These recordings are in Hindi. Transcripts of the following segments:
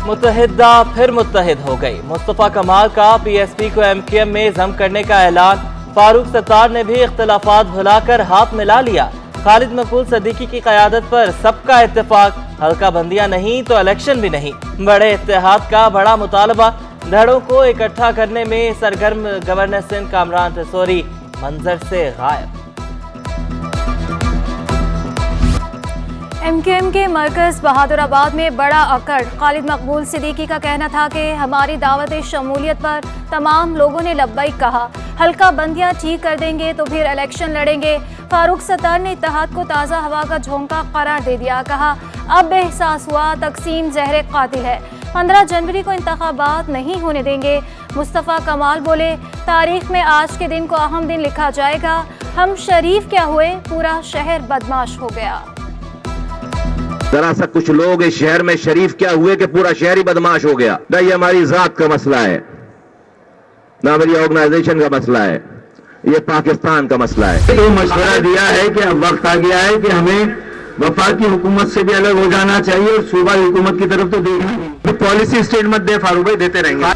मुत्तहिदा फिर मुत्तहिद हो गई। मुस्तफा कमाल का पीएसपी को एमक्यूएम में जम करने का ऐलान। फारूक सत्तार ने भी इख्तलाफात भुलाकर हाथ मिला लिया। खालिद मकबूल सिद्दीकी की क़यादत पर सबका इत्तेफाक। हल्का बंदियां नहीं तो इलेक्शन भी नहीं। बड़े इत्तेहाद का बड़ा मुतालबा। धड़ों को इकट्ठा करने में सरगर्म गवर्नर सिंध कामरान तसोरी मंजर से गायब। एमक्यूएम के मरकज बहादुराबाद में बड़ा अकड़। खालिद मकबूल सिद्दीकी का कहना था कि हमारी दावत शमूलियत पर तमाम लोगों ने लब्बैक कहा। हल्का बंदियां ठीक कर देंगे तो फिर इलेक्शन लड़ेंगे। फारूक सत्तार ने इत्तेहाद को ताज़ा हवा का झोंका करार दे दिया। कहा अब एहसास हुआ तकसीम ज़हर कातिल है। 15 जनवरी को इंतखाबात नहीं होने देंगे। मुस्तफ़ा कमाल बोले तारीख में आज के दिन को अहम दिन लिखा जाएगा। हम शरीफ क्या हुए, पूरा शहर बदमाश हो गया। जरा सा कुछ लोग इस शहर में शरीफ क्या हुए कि पूरा शहर ही बदमाश हो गया। ना ये हमारी जात का मसला है, ना मेरी ऑर्गेनाइजेशन का मसला है, ये पाकिस्तान का मसला है। तो मशवरा दिया है कि अब वक्त आ गया है कि हमें वफाकी हुकूमत से भी अलग हो जाना चाहिए और सूबाई हुकूमत की तरफ तो देखना। पॉलिसी स्टेटमेंट दे फारूक भाई, देते रहेंगे।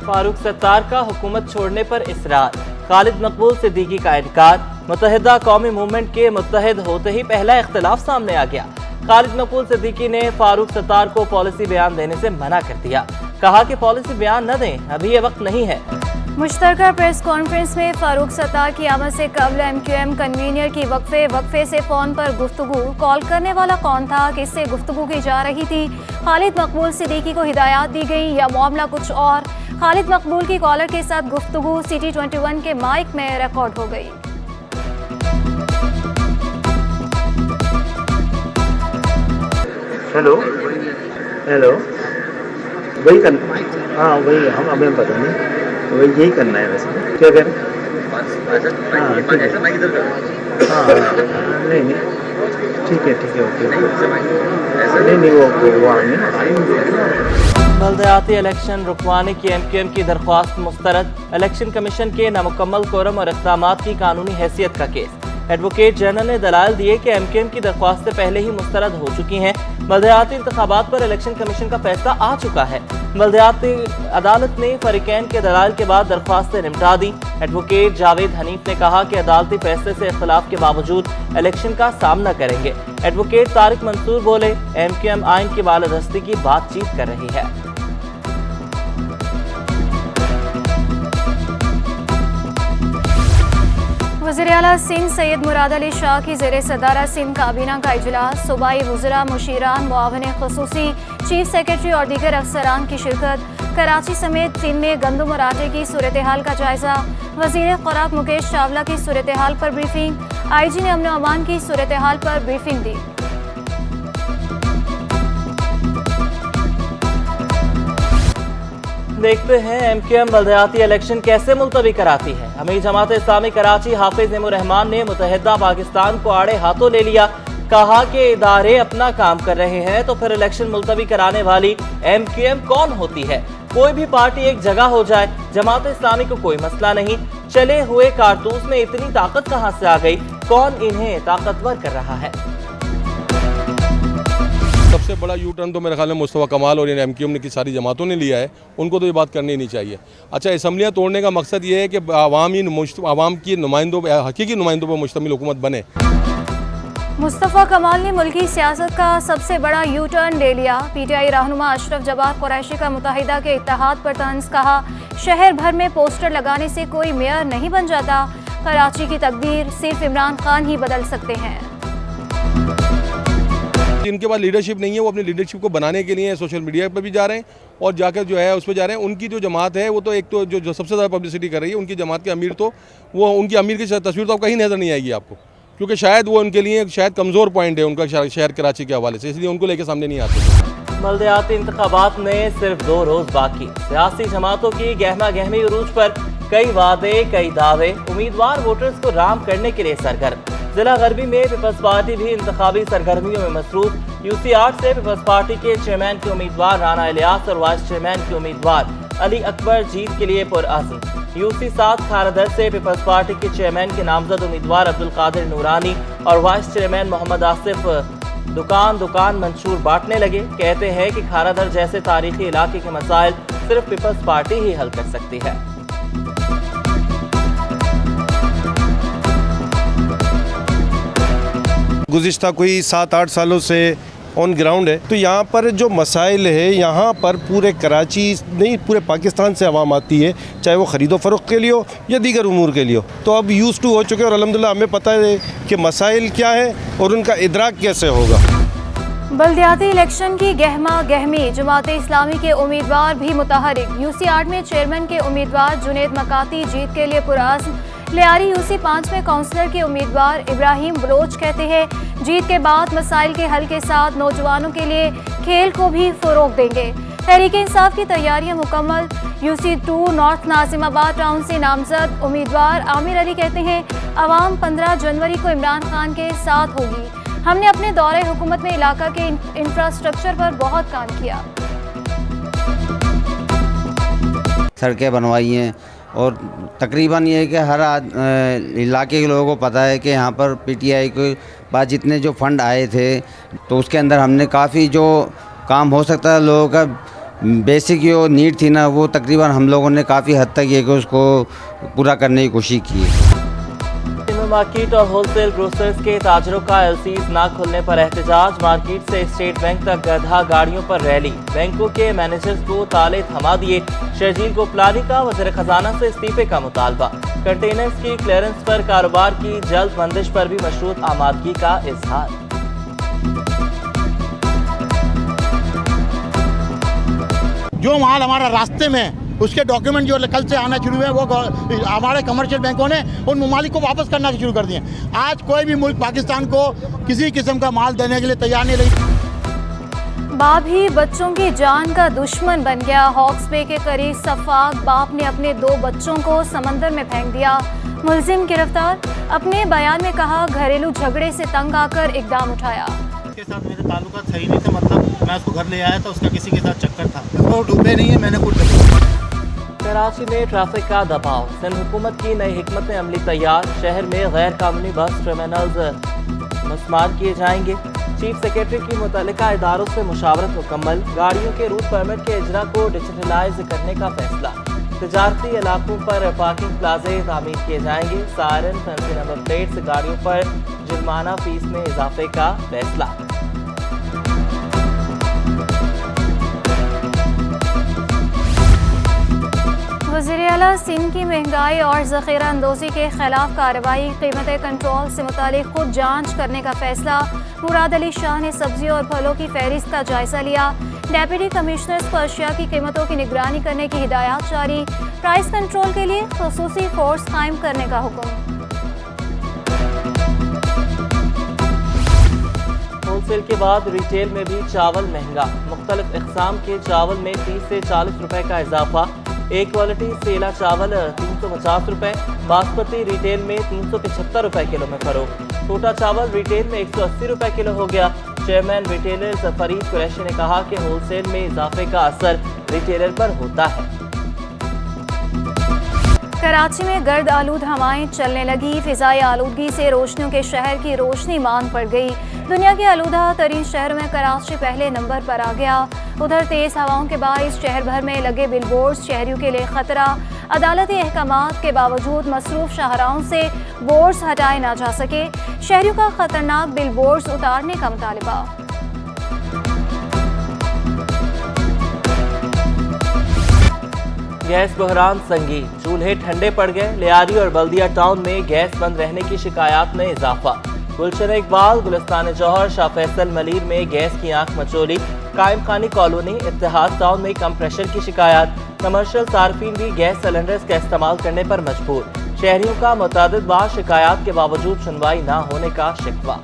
फारूक सत्तार का हुकूमत छोड़ने पर इसरार। खालिद मकबूल सिद्दीकी का इनकार। मुत्तहिदा कौमी मूवमेंट के मुत्तहिद होते ही पहला इख्तिलाफ सामने आ गया। खालिद मकबूल सिद्दीकी ने फारूक सत्तार को पॉलिसी बयान देने से मना कर दिया। कहा कि पॉलिसी बयान न दें, अभी ये वक्त नहीं है। मुश्तरका प्रेस कॉन्फ्रेंस में फारूक सत्तार की आमद से कबल एमक्यूएम कन्वीनर की वक्फे से फोन पर गुफ्तगू। कॉल करने वाला कौन था, किससे गुफ्तगू की जा रही थी, खालिद मकबूल सिद्दीकी को हिदायत दी गई या मामला कुछ और। खालिद मकबूल की कॉलर के साथ गुफ्तगू सिटी 21 के माइक में रिकॉर्ड हो गई। हेलो हेलो, वही करना। हाँ वही, हम हमें पता नहीं, वही यही करना है। वैसे क्या करें? हाँ ठीक है। हाँ नहीं नहीं, ठीक है ओके। नहीं वो बल्दियाती इलेक्शन रुकवाने की एमक्यूएम की दरख्वास्त मुस्तरद। इलेक्शन कमीशन के नामुकम्मल कोरम और इक़दामात की कानूनी हैसियत का केस। एडवोकेट जनरल ने दलाल दिए कि एमक्यूएम की दरख्वास्तें पहले ही मुस्तरद हो चुकी हैं। बल्दियाती इंतखाबात पर इलेक्शन कमीशन का फैसला आ चुका है। बल्दियाती अदालत ने फरीकैन के दलाल के बाद दरख्वास्तें निपटा दी। एडवोकेट जावेद हनीफ ने कहा कि अदालती फैसले से इख्तिलाफ के बावजूद इलेक्शन का सामना करेंगे। एडवोकेट तारिक मंसूर बोले एमक्यूएम आइन की बालादस्ती की बातचीत कर रही है। वज़ीर-ए-आला सिंध सैयद मुराद अली शाह की ज़ेरे सदारत सिंध काबीना का इजलास। सूबाई वज़रा, मुशीरान, मुआविन ख़ुसूसी, चीफ सेक्रेटरी और दीगर अफसरान की शिरकत। कराची समेत सिंध में गंदम और आटे की सूरत हाल का जायजा। वज़ीर ख़ुराक मुकेश चावला की सूरत हाल पर ब्रीफिंग। IG ने अमन व अमान की सूरत हाल पर ब्रीफिंग दी। देखते हैं एमक्यूएम बल्दियाती इलेक्शन कैसे मुलतवी कराती है। अमीर जमात इस्लामी कराची हाफिज इमर रहमान ने मुत्तहिदा पाकिस्तान को आड़े हाथों ले लिया। कहा कि इदारे अपना काम कर रहे हैं तो फिर इलेक्शन मुलतवी कराने वाली एमक्यूएम कौन होती है। कोई भी पार्टी एक जगह हो जाए, जमात इस्लामी को कोई मसला नहीं। चले हुए कारतूस में इतनी ताकत कहां से आ गई, कौन इन्हें ताकतवर कर रहा है। सबसे बड़ा यू टर्न तो मेरे ख्याल में मुस्तफा कमाल और एमक्यूएम की सारी जमातों ने लिया है। उनको तो ये बात करनी नहीं चाहिए। अच्छा, असम्बलियाँ तोड़ने का मकसद ये है कि आवाम की नुमाइंदों, हकीकी नुमाइंदों पर मुश्तमिल हुकूमत बने। मुस्तफ़ा कमाल ने मुल्की सियासत का सबसे बड़ा यू टर्न ले लिया। PTI रहनुमा अशरफ जब्बार कुरैशी का मुत्तहिदा के इत्तेहाद पर तंज। कहा शहर भर में पोस्टर लगाने से कोई मेयर नहीं बन जाता। कराची की तकदीर सिर्फ इमरान खान ही बदल सकते हैं। जिनके पास लीडरशिप नहीं है वो अपनी लीडरशिप को बनाने के लिए सोशल मीडिया पर भी जा रहे हैं और जाकर जो है उस पर जा रहे हैं। उनकी जो जमात है वो तो एक तो जो सबसे ज़्यादा पब्लिसिटी कर रही है, उनकी जमात के अमीर, तो वो उनकी अमीर की तस्वीर तो कहीं नज़र नहीं आएगी आपको, क्योंकि शायद वो उनके लिए शायद कमज़ोर पॉइंट है उनका शहर कराची के हवाले से, इसलिए उनको लेकर सामने नहीं आते। बल्दियाती इंतखाबात में सिर्फ 2 रोज बाकी। सियासी जमातों की गहमा गहमी उरूज पर कई वादे, कई दावे। उम्मीदवार वोटर्स को राम करने के लिए सरगर्म। जिला गरबी में पीपल्स पार्टी भी इंतखाबी सरगर्मियों में मसरूफ। UC 8 से पीपल्स पार्टी के चेयरमैन के उम्मीदवार राना इलियास और वाइस चेयरमैन के उम्मीदवार अली अकबर जीत के लिए पुरअज़्म। UC 7 खारदर से पीपल्स पार्टी के चेयरमैन के नामजद उम्मीदवार अब्दुल कादिर नूरानी और वाइस चेयरमैन मोहम्मद आसिफ दुकान दुकान मंशूर बांटने लगे। कहते हैं कि खारादर जैसे तारीखी इलाके के मसाइल सिर्फ पीपल्स पार्टी ही हल कर सकती है। गुज़िश्ता कोई 7-8 सालों से ऑन ग्राउंड है, तो यहाँ पर जो मसाइल है, यहाँ पर पूरे कराची नहीं पूरे पाकिस्तान से आवाम आती है, चाहे वो ख़रीदो फ़रोख्त के लिए हो या दीगर उमूर के लिए हो। तो अब यूज़ टू हो चुके हैं और अल्हम्दुलिल्लाह हमें पता है कि मसाइल क्या है और उनका इदराक कैसे होगा। बल्दियाती इलेक्शन की गहमा गहमी, जमात इस्लामी के उम्मीदवार भी मुतहरिक। UC8 में चेयरमैन के उम्मीदवार जुनेद मकाती जीत के लिए पुरअज़्म। लियारी UC5 में काउंसलर के उम्मीदवार इब्राहिम बलोच कहते हैं जीत के बाद मसाइल के हल के साथ नौजवानों के लिए खेल को भी फ़रोग़ देंगे। तहरीक इंसाफ की तैयारियां मुकम्मल। UC2 नॉर्थ नाजिमाबाद टाउन से नामजद उम्मीदवार आमिर अली कहते हैं अवाम 15 जनवरी को इमरान खान के साथ होगी। हमने अपने दौरे हुकूमत में इलाका के इंफ्रास्ट्रक्चर पर बहुत काम किया। सड़कें बनवाई हैं और तकरीबन ये है कि हर इलाके के लोगों को पता है कि यहाँ पर PTI के पास जितने जो फंड आए थे तो उसके अंदर हमने काफ़ी जो काम हो सकता है लोगों का बेसिक जो नीड थी ना, वो तकरीबन हम लोगों ने काफ़ी हद तक ये कि उसको पूरा करने की कोशिश की है। मार्केट और होलसेल ग्रोसर्स के ताजरों का LCs ना खुलने पर एहतजाज। मार्केट से स्टेट बैंक तक गधा गाड़ियों पर रैली। बैंकों के मैनेजर्स को ताले थमा दिए। शर्जील गोपलानी का वज़ीर खजाना से इस्तीफे का मुतालबा। कंटेनर्स की क्लियरेंस पर कारोबार की जल्द बंदिश पर भी मशरूत आमादगी का इजहार। जो माल हमारा रास्ते में उसके डॉक्यूमेंट जो कल से आना शुरू हुए वो हमारे कमर्शियल बैंकों ने उन ममालिक को वापस करना शुरू कर दिए। आज कोई भी मुल्क पाकिस्तान को किसी किस्म का माल देने के लिए तैयार नहीं रही। बाप ही बच्चों की जान का दुश्मन बन गया। हॉक्स बे के करीब सफाक बाप ने अपने 2 बच्चों को समंदर में फेंक दिया। मुलजिम गिरफ्तार। अपने बयान में कहा घरेलू झगड़े से तंग आकर इकदाम उठाया। उसके साथ मेरे ताल्लुकात सही नहीं थे, मतलब मैं उसको घर ले आया था, उसका किसी के साथ चक्कर था, वो डूबे नहीं है, मैंने खुद। कराची में ट्रैफिक का दबाव। सिंध हुकूमत की नई हिकमत अमली तैयार। शहर में गैर कानूनी बस टर्मिनल्स मस्मार किए जाएंगे। चीफ सेक्रेटरी की मुतल्लिका इदारों से मुशावरत मुकम्मल। गाड़ियों के रूट परमिट के इजरा को डिजिटलाइज करने का फैसला। तजारती इलाकों पर पार्किंग प्लाजे तामीर किए जाएंगे। सायरन फैंसी नंबर प्लेट्स गाड़ियों पर जुर्माना फीस में इजाफे का फैसला। वज़ीर आला सिंध की महंगाई और ज़ख़ीरा अंदोज़ी के खिलाफ कार्रवाई। कीमत कंट्रोल से मुतालिक खुद जांच करने का फैसला। मुराद अली शाह ने सब्जियों और फलों की फहरिस्त का जायजा लिया। डेप्यूटी कमिश्नर्स को अशिया की कीमतों की निगरानी करने की हिदायत जारी। प्राइस कंट्रोल के लिए ख़ुसूसी फोर्स कायम करने का हुक्म। होलसेल के बाद रिटेल में भी चावल महंगा। मुख्तलिफ इक़साम के चावल में 30 से 40 रुपए का इजाफा। एक क्वालिटी सेला चावल 350 रुपए। बासमती रिटेल में 375 रुपए किलो में फरोख्त। छोटा चावल रिटेल में 180 रुपए किलो हो गया। चेयरमैन रिटेलर्स फरीद कुरैशी ने कहा कि होलसेल में इजाफे का असर रिटेलर पर होता है। कराची में गर्द आलूद हवाएं चलने लगी। फिजाई आलूदगी से रोशनियों के शहर की रोशनी मांग पड़ गई। दुनिया के आलूदा तरीन शहरों में कराची पहले नंबर पर आ गया। उधर तेज हवाओं के बाइस शहर भर में लगे बिलबोर्ड्स शहरियों के लिए खतरा। अदालती अहकामात के बावजूद मसरूफ शाहराहों से बोर्ड्स हटाए ना जा सके। शहरियों का खतरनाक बिलबोर्ड्स उतारने का मुतालबा। गैस बहरान संगीन। चूल्हे ठंडे पड़ गए। लियारी और बल्दिया टाउन में गैस बंद रहने की शिकायत में इजाफा। गुलशन इकबाल, गुलिस्तान जौहर, शाह फैसल मलीर में गैस की आंख मचोली। कायम खानी कॉलोनी, इत्तेहाद टाउन में कम प्रेशर की शिकायत। कमर्शियल सार्फिन भी गैस सिलेंडर्स का इस्तेमाल करने पर मजबूर। शहरियों का मुतादिद बार शिकायत के बावजूद सुनवाई न होने का शिकवा।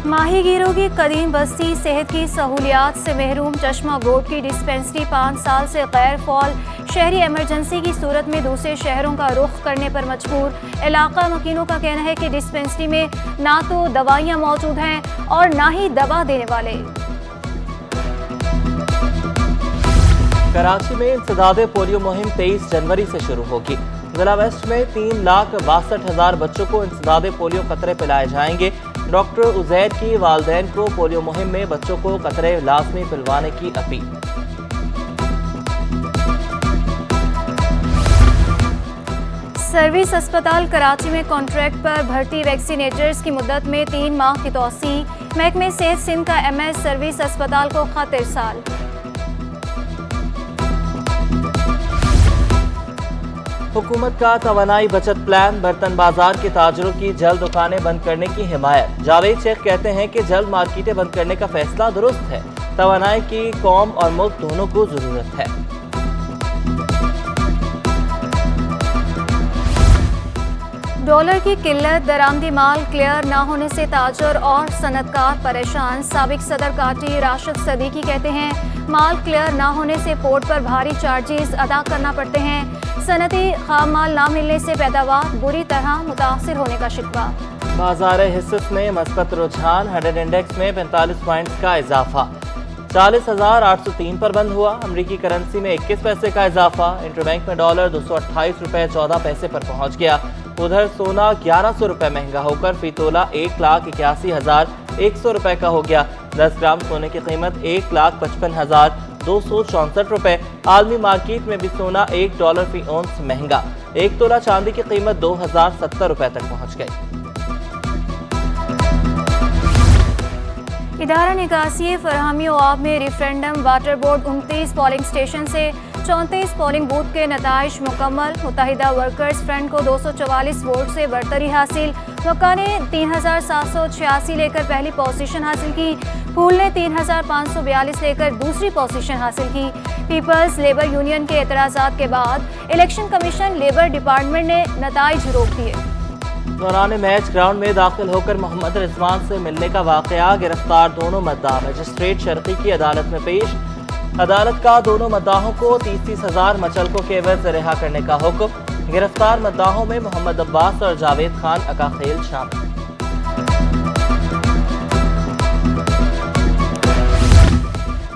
माहीगीरों की कदीम बस्ती सेहत की सहूलियात से महरूम। चश्मा गोट की डिस्पेंसरी 5 साल से गैर फॉल। शहरी इमरजेंसी की सूरत में दूसरे शहरों का रुख करने पर मजबूर। इलाका मकीनों का कहना है कि डिस्पेंसरी में ना तो दवाइयाँ मौजूद हैं और ना ही दवा देने वाले। कराची में इंसदादे पोलियो मुहिम 23 जनवरी से शुरू होगी। जिला वेस्ट में 3,62,000 बच्चों को इंसदादे पोलियो कतरे पिलाए जाएंगे। डॉक्टर उजैर की वालदैन को पोलियो मुहिम में बच्चों को कतरे लाजमी पिलवाने की अपील। सर्विस अस्पताल कराची में कॉन्ट्रैक्ट पर भर्ती वैक्सीनेटर्स की मुद्दत में 3 माह की तौसी। महकमे सेहत सिंध का MS सर्विस अस्पताल को खत इरसाल। हुकूमत का तवानाई बचत प्लान, बर्तन बाजार के ताजरों की जल्द दुकानें बंद करने की हिमायत। जावेद शेख कहते हैं कि जल्द मार्केटें बंद करने का फैसला दुरुस्त है। तवानाई की कौम और मुल्क दोनों को जरूरत है। डॉलर की किल्लत, दरामदी माल क्लियर ना होने से ताजर और सनतकार परेशान। साबिक सदर काटी राशिद सदीकी कहते हैं माल क्लियर ना होने से पोर्ट पर भारी चार्जेस अदा करना पड़ते हैं। सनती खाम माल ना मिलने से पैदावार बुरी तरह मुतासिर होने का शिकवा। बाजार हिस्सत में मस्बत रुझान, 100 इंडेक्स में 45 पॉइंट्स का इजाफा, 40,803 पर बंद हुआ। अमरीकी करेंसी में 21 पैसे का इजाफा। इंटरबैंक में डॉलर 228 रुपये 14 पैसे पर पहुंच गया। उधर सोना 1100 रुपये महंगा होकर फी तोला 1,81,100 रुपये का हो गया। 10 ग्राम सोने की कीमत 1,55,264 रुपये। आलमी मार्केट में भी सोना $1 फी औंस महंगा। 1 तोला चांदी की कीमत 2,070 रुपये तक पहुंच गई। इदारा निकासी फरहमी आब में referendum, water board 29 polling station से 34 पोलिंग बूथ के नताइज मुकम्मल। मुत्तहिदा वर्कर्स फ्रंट को 244 वोट से बरतरी हासिल। वक्का ने 3,786 लेकर पहली पोजीशन हासिल की। फूल ने 3,542 लेकर दूसरी पोजीशन हासिल की। पीपल्स लेबर यूनियन के एतराज़ात के बाद इलेक्शन कमीशन लेबर डिपार्टमेंट ने नताइज रोक दिए। दौरान मैच ग्राउंड में दाखिल होकर मोहम्मद रिजवान से मिलने का वाकया, गिरफ्तार दोनों मद्दाह मजिस्ट्रेट शर्की की अदालत में पेश। अदालत का दोनों मद्दाहों को 30,000 मचलकों के एवज रिहा करने का हुक्म। गिरफ्तार मद्दाहों में मोहम्मद अब्बास और जावेद खान अकाखेल शामिल।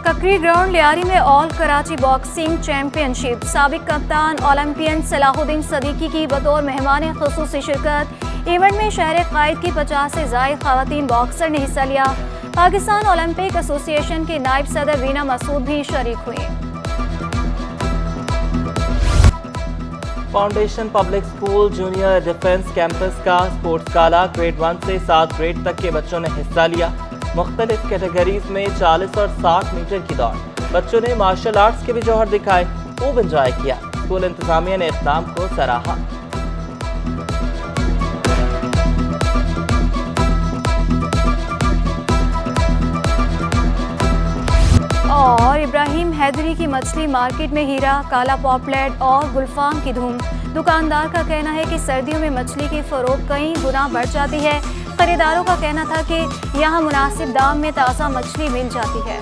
ककरी ग्राउंड लियारी में ऑल कराची बॉक्सिंग चैंपियनशिप, साबिक कप्तान ओलंपियन सलाहुद्दीन सदीकी की बतौर मेहमान खुसूसी शिरकत। इवेंट में शहर कायद की 50 से ज़ायद खवातीन बॉक्सर ने हिस्सा लिया। पाकिस्तान ओलंपिक एसोसिएशन के नायब सदर वीना मसूद भी शरीक हुए। Foundation public school junior defence campus का स्पोर्ट्स गाला, ग्रेड 1 से 7 ग्रेड तक के बच्चों ने हिस्सा लिया। मुख्तलिफ कैटेगरीज में 40 और 60 मीटर की दौड़। बच्चों ने मार्शल आर्ट्स के भी जौहर दिखाए, खूब एंजॉय किया। स्कूल इंतजामिया ने इक़दाम को सराहा। और इब्राहिम हैदरी की मछली मार्केट में हीरा, काला पॉपलेट और गुलफाम की धूम। दुकानदार का कहना है कि सर्दियों में मछली की फरोख्त कई गुना बढ़ जाती है। खरीदारों का कहना था कि यहाँ मुनासिब दाम में ताज़ा मछली मिल जाती है।